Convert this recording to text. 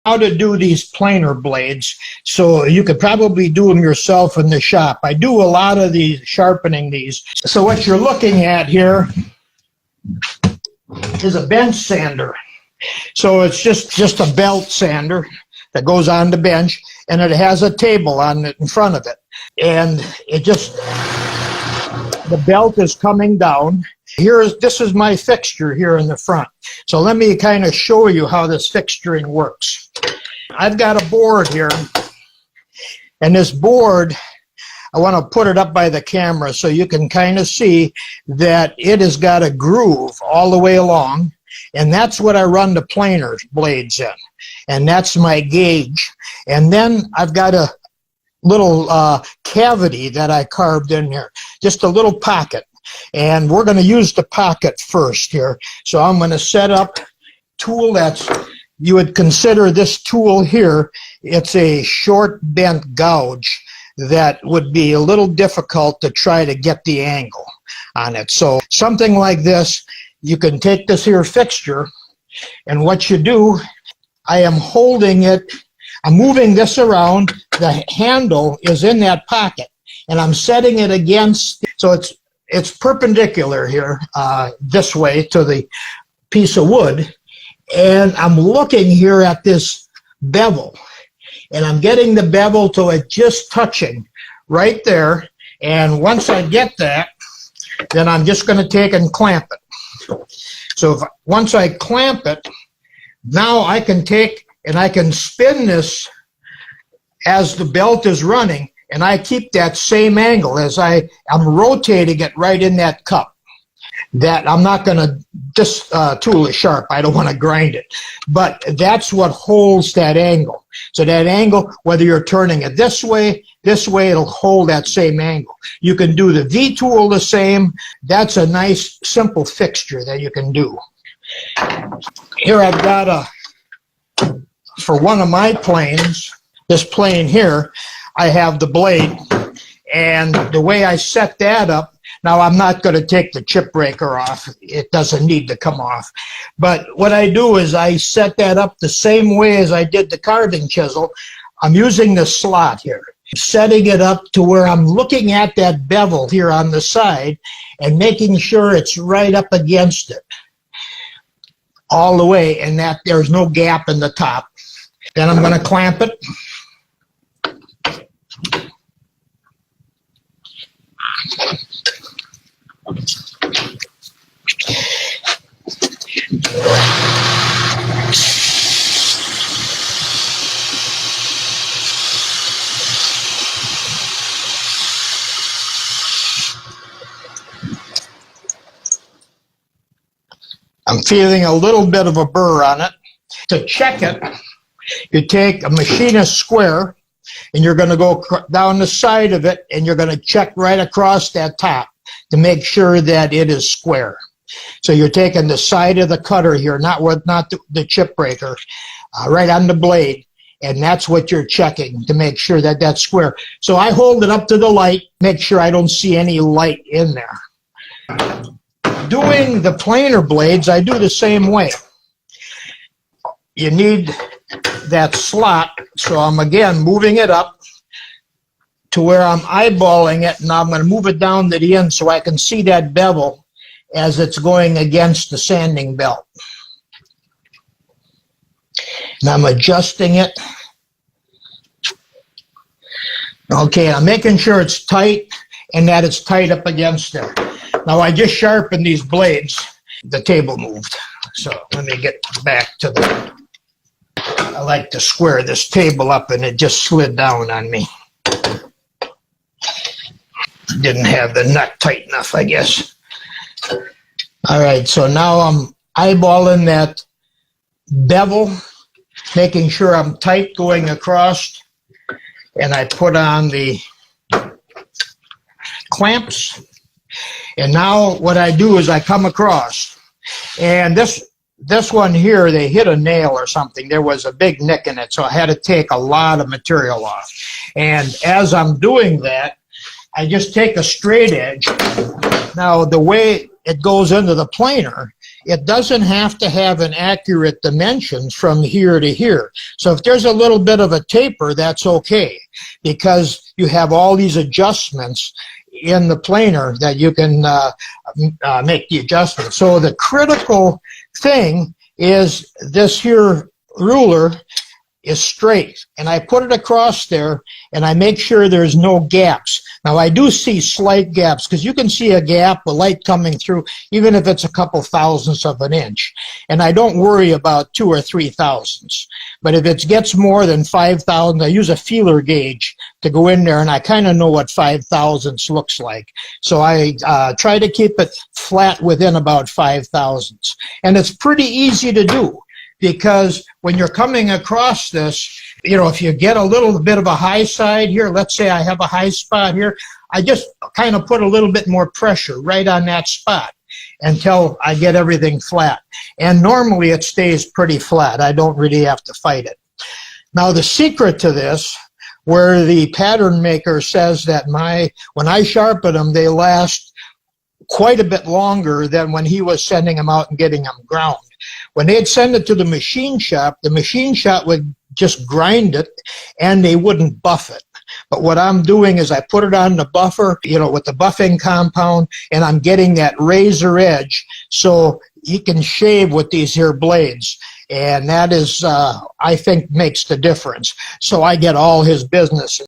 how to do these planer blades, so you could probably do them yourself in the shop. I do a lot of these, sharpening these. So what you're looking at here is a bench sander. So it's just a belt sander that goes on the bench, and it has a table on it in front of it. And it just, the belt is coming down. This is my fixture here in the front. So let me kind of show you how this fixturing works. I've got a board here, and this board, I want to put it up by the camera so you can kind of see that it has got a groove all the way along, and that's what I run the planer blades in, and that's my gauge. And then I've got a little cavity that I carved in here, just a little pocket. And we're going to use the pocket first here. So I'm going to set up tool that's, you would consider this tool here, it's a short bent gouge that would be a little difficult to try to get the angle on it. So something like this, you can take this here fixture, and what you do, I am holding it, I'm moving this around, the handle is in that pocket, and I'm setting it against, so it's perpendicular here, this way to the piece of wood, and I'm looking here at this bevel, and I'm getting the bevel to it just touching right there, and once I get that, then I'm just going to take and clamp it. So once I clamp it, now I can take and I can spin this as the belt is running, and I keep that same angle as I'm rotating it right in that cup. That I'm not going to, this tool is sharp, I don't want to grind it, but that's what holds that angle. So that angle, whether you're turning it this way, it'll hold that same angle. You can do the V tool the same. That's a nice simple fixture that you can do. Here I've got for one of my planes, this plane here, I have the blade, and the way I set that up, now I'm not going to take the chip breaker off, it doesn't need to come off, but what I do is I set that up the same way as I did the carving chisel. I'm using the slot here, setting it up to where I'm looking at that bevel here on the side and making sure it's right up against it all the way, and that there's no gap in the top. Then I'm going to clamp it. I'm feeling a little bit of a burr on it. To check it, you take a machinist square, and you're going to go down the side of it, and you're going to check right across that top to make sure that it is square. So you're taking the side of the cutter here, not the chip breaker, right on the blade, and that's what you're checking to make sure that that's square. So I hold it up to the light, make sure I don't see any light in there. Doing the planer blades, I do the same way. You need that slot, so I'm again moving it up to where I'm eyeballing it. Now I'm going to move it down to the end so I can see that bevel as it's going against the sanding belt. And I'm adjusting it. Okay, I'm making sure it's tight and that it's tight up against there. Now I just sharpened these blades. The table moved. So let me get back to I like to square this table up, and it just slid down on me. Didn't have the nut tight enough, I guess. All right, so now I'm eyeballing that bevel, making sure I'm tight going across, and I put on the clamps. And now what I do is I come across, and this one here, they hit a nail or something. There was a big nick in it, so I had to take a lot of material off. And as I'm doing that, I just take a straight edge. Now, the way it goes into the planer it doesn't have to have an accurate dimensions from here to here. So if there's a little bit of a taper, that's okay, because you have all these adjustments in the planer that you can make the adjustment. So the critical thing is this here ruler is straight, and I put it across there, and I make sure there's no gaps. Now I do see slight gaps, because you can see a gap, a light coming through, even if it's a couple thousandths of an inch. And I don't worry about 2 or 3 thousandths. But if it gets more than 5 thousandths, I use a feeler gauge to go in there, and I kind of know what 5 thousandths looks like. So I try to keep it flat within about 5 thousandths. And it's pretty easy to do, because when you're coming across this, you know, if you get a little bit of a high side here, let's say I have a high spot here, I just kind of put a little bit more pressure right on that spot until I get everything flat. And normally it stays pretty flat. I don't really have to fight it. Now the secret to this, where the pattern maker says that when I sharpen them, they last quite a bit longer than when he was sending them out and getting them ground. When they'd send it to the machine shop would just grind it, and they wouldn't buff it. But what I'm doing is I put it on the buffer, you know, with the buffing compound, and I'm getting that razor edge so he can shave with these here blades. And that is, I think, makes the difference. So I get all his business.